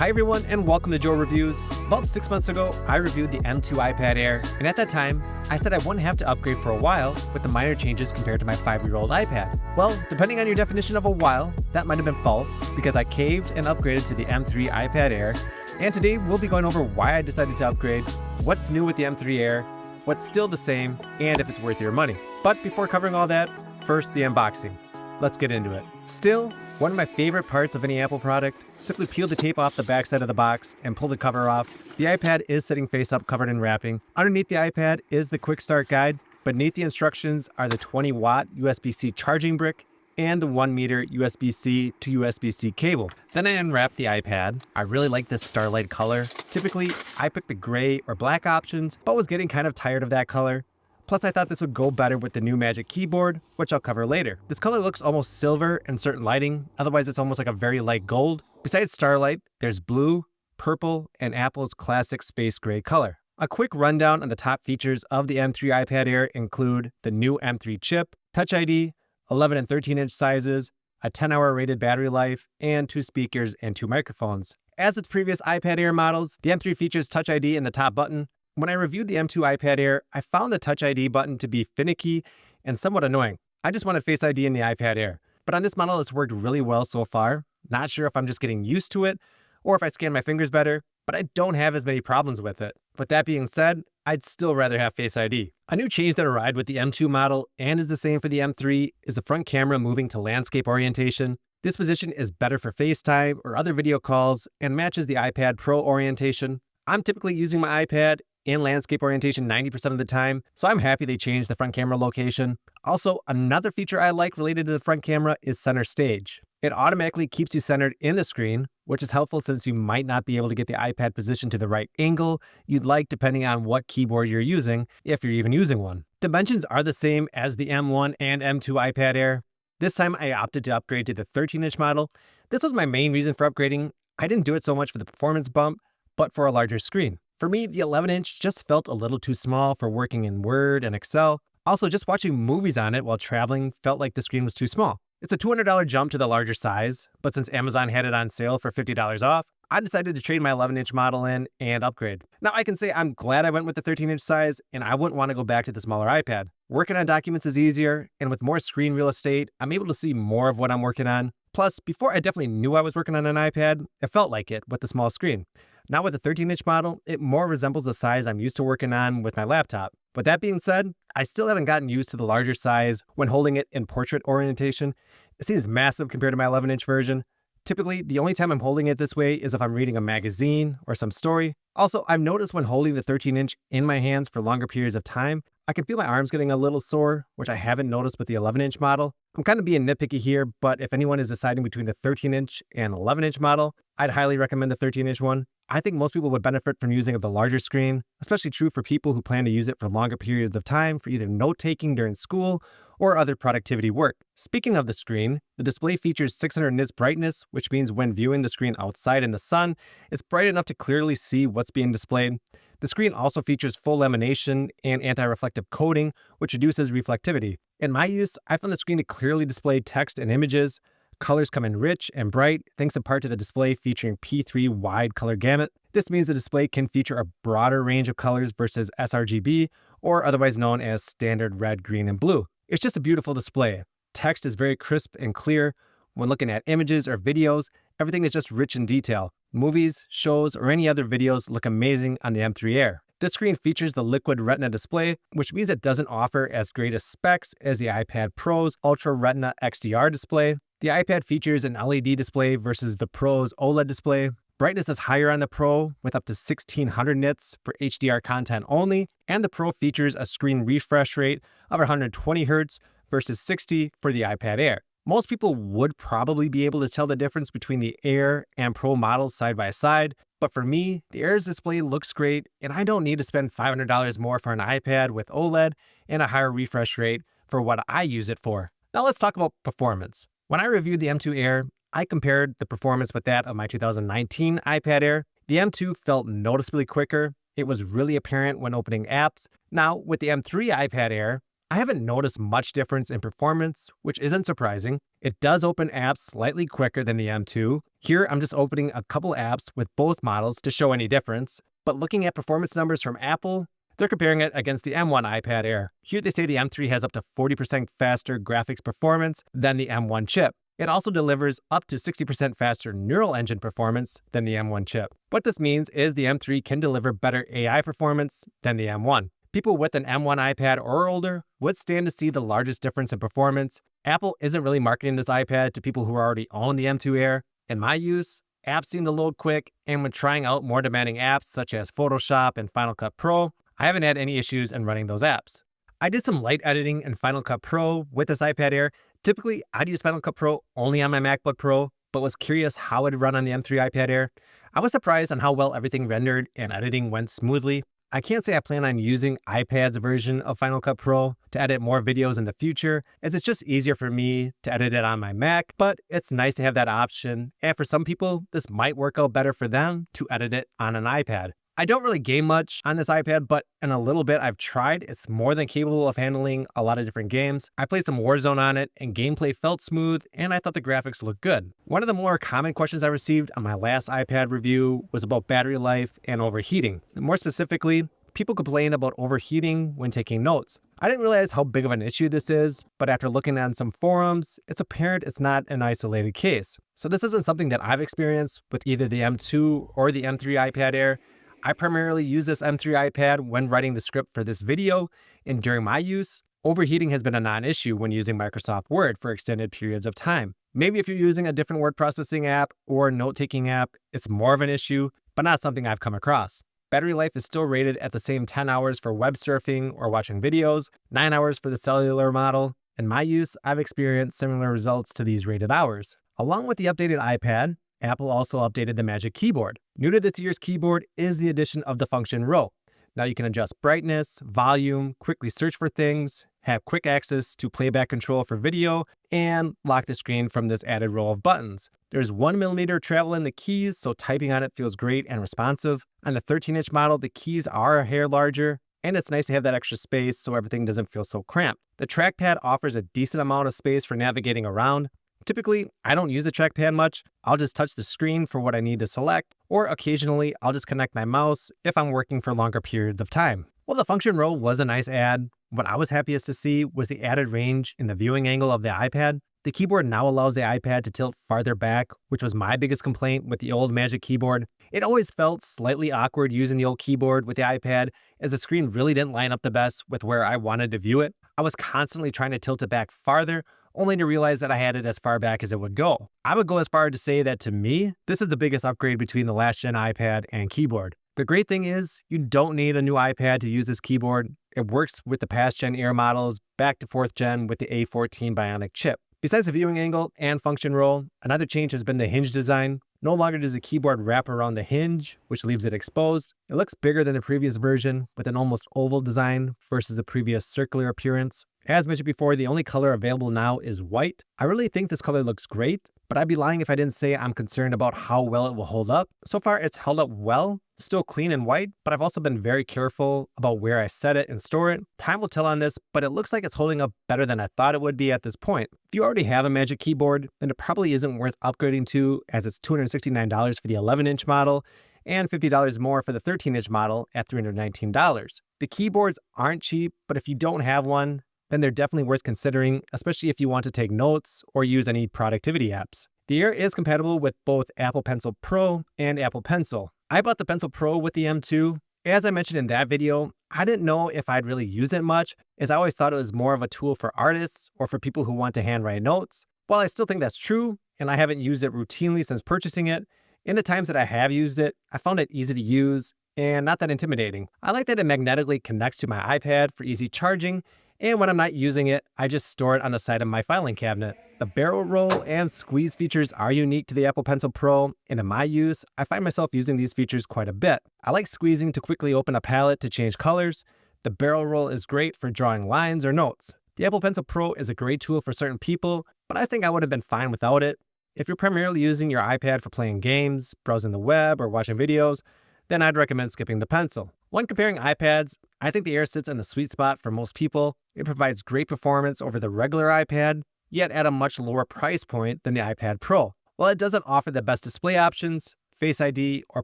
Hi everyone and welcome to Joe Reviews. About 6 months ago, I reviewed the M2 iPad Air, and at that time, I said I wouldn't have to upgrade for a while with the minor changes compared to my 5-year-old iPad. Well, depending on your definition of a while, that might have been false because I caved and upgraded to the M3 iPad Air, and today we'll be going over why I decided to upgrade, what's new with the M3 Air, what's still the same, and if it's worth your money. But before covering all that, first the unboxing. Let's get into it. Still, one of my favorite parts of any Apple product, simply peel the tape off the backside of the box and pull the cover off. The iPad is sitting face up covered in wrapping. Underneath the iPad is the quick start guide. Beneath the instructions are the 20-watt USB-C charging brick and the 1-meter USB-C to USB-C cable. Then I unwrapped the iPad. I really like this Starlight color. Typically, I picked the gray or black options, but was getting kind of tired of that color. Plus, I thought this would go better with the new Magic Keyboard, which I'll cover later. This color looks almost silver in certain lighting, otherwise it's almost like a very light gold. Besides Starlight, there's blue, purple, and Apple's classic space gray color. A quick rundown on the top features of the M3 iPad Air include the new M3 chip, Touch ID, 11 and 13-inch sizes, a 10-hour rated battery life, and 2 speakers and 2 microphones. As with previous iPad Air models, the M3 features Touch ID in the top button. When I reviewed the M2 iPad Air, I found the Touch ID button to be finicky and somewhat annoying. I just wanted Face ID in the iPad Air. But on this model, it's worked really well so far. Not sure if I'm just getting used to it or if I scan my fingers better, but I don't have as many problems with it. With that being said, I'd still rather have Face ID. A new change that arrived with the M2 model and is the same for the M3 is the front camera moving to landscape orientation. This position is better for FaceTime or other video calls and matches the iPad Pro orientation. I'm typically using my iPad in landscape orientation 90% of the time, so I'm happy they changed the front camera location. Also, another feature I like related to the front camera is center stage. It automatically keeps you centered in the screen, which is helpful since you might not be able to get the iPad positioned to the right angle you'd like depending on what keyboard you're using, if you're even using one. Dimensions are the same as the M1 and M2 iPad Air. This time I opted to upgrade to the 13-inch model. This was my main reason for upgrading. I didn't do it so much for the performance bump, but for a larger screen. For me, the 11-inch just felt a little too small for working in Word and Excel. Also, just watching movies on it while traveling felt like the screen was too small. It's a $200 jump to the larger size, but since Amazon had it on sale for $50 off, I decided to trade my 11-inch model in and upgrade. Now, I can say I'm glad I went with the 13-inch size, and I wouldn't want to go back to the smaller iPad. Working on documents is easier, and with more screen real estate, I'm able to see more of what I'm working on. Plus, before I definitely knew I was working on an iPad, it felt like it with the small screen. Now with the 13-inch model, it more resembles the size I'm used to working on with my laptop. But that being said, I still haven't gotten used to the larger size when holding it in portrait orientation. It seems massive compared to my 11-inch version. Typically, the only time I'm holding it this way is if I'm reading a magazine or some story. Also, I've noticed when holding the 13-inch in my hands for longer periods of time, I can feel my arms getting a little sore, which I haven't noticed with the 11-inch model. I'm kind of being nitpicky here, but if anyone is deciding between the 13-inch and 11-inch model, I'd highly recommend the 13-inch one. I think most people would benefit from using the larger screen, especially true for people who plan to use it for longer periods of time for either note-taking during school or other productivity work. Speaking of the screen, the display features 600 nits brightness, which means when viewing the screen outside in the sun, it's bright enough to clearly see what's being displayed. The screen also features full lamination and anti-reflective coating, which reduces reflectivity. In my use, I found the screen to clearly display text and images. Colors come in rich and bright, thanks in part to the display featuring P3 wide color gamut. This means the display can feature a broader range of colors versus sRGB, or otherwise known as standard red, green, and blue. It's just a beautiful display. Text is very crisp and clear. When looking at images or videos, everything is just rich in detail. Movies, shows, or any other videos look amazing on the M3 Air. This screen features the liquid retina display, which means it doesn't offer as great a specs as the iPad Pro's Ultra Retina XDR display. The iPad features an LED display versus the Pro's OLED display. Brightness is higher on the Pro with up to 1600 nits for HDR content only, and the Pro features a screen refresh rate of 120 Hz versus 60 for the iPad Air. Most people would probably be able to tell the difference between the Air and Pro models side by side, but for me, the Air's display looks great, and I don't need to spend $500 more for an iPad with OLED and a higher refresh rate for what I use it for. Now let's talk about performance. When I reviewed the M2 Air, I compared the performance with that of my 2019 iPad Air. The M2 felt noticeably quicker. It was really apparent when opening apps. Now, with the M3 iPad Air, I haven't noticed much difference in performance, which isn't surprising. It does open apps slightly quicker than the M2. Here, I'm just opening a couple apps with both models to show any difference. But looking at performance numbers from Apple, they're comparing it against the M1 iPad Air. Here they say the M3 has up to 40% faster graphics performance than the M1 chip. It also delivers up to 60% faster neural engine performance than the M1 chip. What this means is the M3 can deliver better AI performance than the M1. People with an M1 iPad or older would stand to see the largest difference in performance. Apple isn't really marketing this iPad to people who already own the M2 Air. In my use, apps seem to load quick, and when trying out more demanding apps such as Photoshop and Final Cut Pro, I haven't had any issues in running those apps. I did some light editing in Final Cut Pro with this iPad Air. Typically, I'd use Final Cut Pro only on my MacBook Pro, but was curious how it'd run on the M3 iPad Air. I was surprised on how well everything rendered and editing went smoothly. I can't say I plan on using iPad's version of Final Cut Pro to edit more videos in the future, as it's just easier for me to edit it on my Mac, but it's nice to have that option, and for some people, this might work out better for them to edit it on an iPad. I don't really game much on this iPad, but in a little bit I've tried. It's more than capable of handling a lot of different games. I played some Warzone on it, and gameplay felt smooth, and I thought the graphics looked good. One of the more common questions I received on my last iPad review was about battery life and overheating. More specifically, people complain about overheating when taking notes. I didn't realize how big of an issue this is, but after looking on some forums, it's apparent it's not an isolated case. So this isn't something that I've experienced with either the M2 or the M3 iPad Air. I primarily use this M3 iPad when writing the script for this video, and during my use, overheating has been a non-issue when using Microsoft Word for extended periods of time. Maybe if you're using a different word processing app or note-taking app, it's more of an issue, but not something I've come across. Battery life is still rated at the same 10 hours for web surfing or watching videos, 9 hours for the cellular model. In my use, I've experienced similar results to these rated hours. Along with the updated iPad, Apple also updated the Magic Keyboard. New to this year's keyboard is the addition of the function row. Now you can adjust brightness, volume, quickly search for things, have quick access to playback control for video, and lock the screen from this added row of buttons. There's 1mm travel in the keys, so typing on it feels great and responsive. On the 13-inch model, the keys are a hair larger, and it's nice to have that extra space so everything doesn't feel so cramped. The trackpad offers a decent amount of space for navigating around. Typically, I don't use the trackpad much. I'll just touch the screen for what I need to select, or occasionally I'll just connect my mouse if I'm working for longer periods of time. Well, the function row was a nice add. What I was happiest to see was the added range in the viewing angle of the iPad. The keyboard now allows the iPad to tilt farther back, which was my biggest complaint with the old Magic Keyboard. It always felt slightly awkward using the old keyboard with the iPad, as the screen really didn't line up the best with where I wanted to view it. I was constantly trying to tilt it back farther, only to realize that I had it as far back as it would go. I would go as far to say that to me, this is the biggest upgrade between the last gen iPad and keyboard. The great thing is, you don't need a new iPad to use this keyboard. It works with the past gen Air models back to 4th gen with the A14 Bionic chip. Besides the viewing angle and function row, another change has been the hinge design. No longer does the keyboard wrap around the hinge, which leaves it exposed. It looks bigger than the previous version, with an almost oval design versus the previous circular appearance. As mentioned before, the only color available now is white. I really think this color looks great, but I'd be lying if I didn't say I'm concerned about how well it will hold up. So far, it's held up well, still clean and white, but I've also been very careful about where I set it and store it. Time will tell on this, but it looks like it's holding up better than I thought it would be at this point. If you already have a Magic Keyboard, then it probably isn't worth upgrading to, as it's $269 for the 11-inch model, and $50 more for the 13-inch model at $319. The keyboards aren't cheap, but if you don't have one, then they're definitely worth considering, especially if you want to take notes or use any productivity apps. The Air is compatible with both Apple Pencil Pro and Apple Pencil. I bought the Pencil Pro with the M2. As I mentioned in that video, I didn't know if I'd really use it much, as I always thought it was more of a tool for artists or for people who want to handwrite notes. While I still think that's true, and I haven't used it routinely since purchasing it, in the times that I have used it, I found it easy to use and not that intimidating. I like that it magnetically connects to my iPad for easy charging, and when I'm not using it, I just store it on the side of my filing cabinet. The barrel roll and squeeze features are unique to the Apple Pencil Pro, and in my use, I find myself using these features quite a bit. I like squeezing to quickly open a palette to change colors. The barrel roll is great for drawing lines or notes. The Apple Pencil Pro is a great tool for certain people, but I think I would have been fine without it. If you're primarily using your iPad for playing games, browsing the web, or watching videos, then I'd recommend skipping the Pencil. When comparing iPads, I think the Air sits in the sweet spot for most people. It provides great performance over the regular iPad, yet at a much lower price point than the iPad Pro. While it doesn't offer the best display options, Face ID, or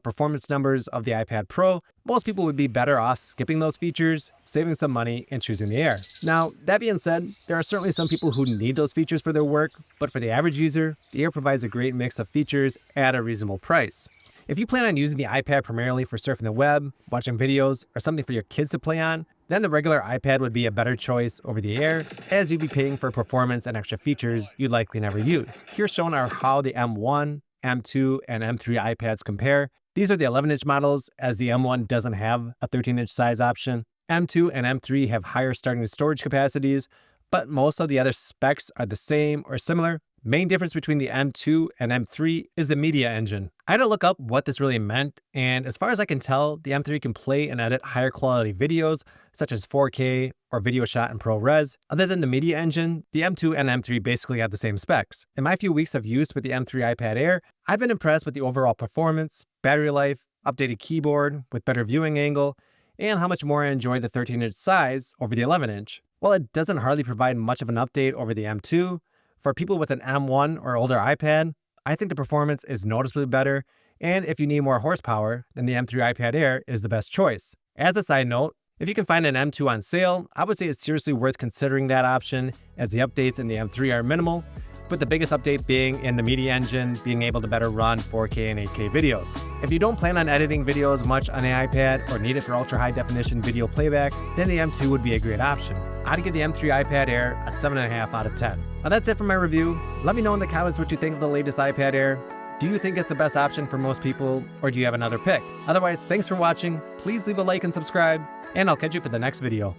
performance numbers of the iPad Pro, most people would be better off skipping those features, saving some money, and choosing the Air. Now, that being said, there are certainly some people who need those features for their work, but for the average user, the Air provides a great mix of features at a reasonable price. If you plan on using the iPad primarily for surfing the web, watching videos, or something for your kids to play on, then the regular iPad would be a better choice over the Air, as you'd be paying for performance and extra features you'd likely never use. Here shown are how the M1, M2, and M3 iPads compare. These are the 11-inch models, as the M1 doesn't have a 13-inch size option. M2 and M3 have higher starting storage capacities, but most of the other specs are the same or similar. Main difference between the M2 and M3 is the media engine. I had to look up what this really meant, and as far as I can tell, the M3 can play and edit higher quality videos, such as 4K or video shot in ProRes. Other than the media engine, the M2 and M3 basically have the same specs. In my few weeks of use with the M3 iPad Air, I've been impressed with the overall performance, battery life, updated keyboard with better viewing angle, and how much more I enjoy the 13-inch size over the 11-inch. While it doesn't hardly provide much of an update over the M2, for people with an M1 or older iPad, I think the performance is noticeably better, and if you need more horsepower, then the M3 iPad Air is the best choice. As a side note, if you can find an M2 on sale, I would say it's seriously worth considering that option, as the updates in the M3 are minimal, with the biggest update being in the media engine being able to better run 4K and 8K videos. If you don't plan on editing videos much on the iPad or need it for ultra high definition video playback, then the M2 would be a great option. I'd give the M3 iPad Air a 7.5 out of 10. Now that's it for my review. Let me know in the comments what you think of the latest iPad Air. Do you think it's the best option for most people, or do you have another pick? Otherwise, thanks for watching, please leave a like and subscribe, and I'll catch you for the next video.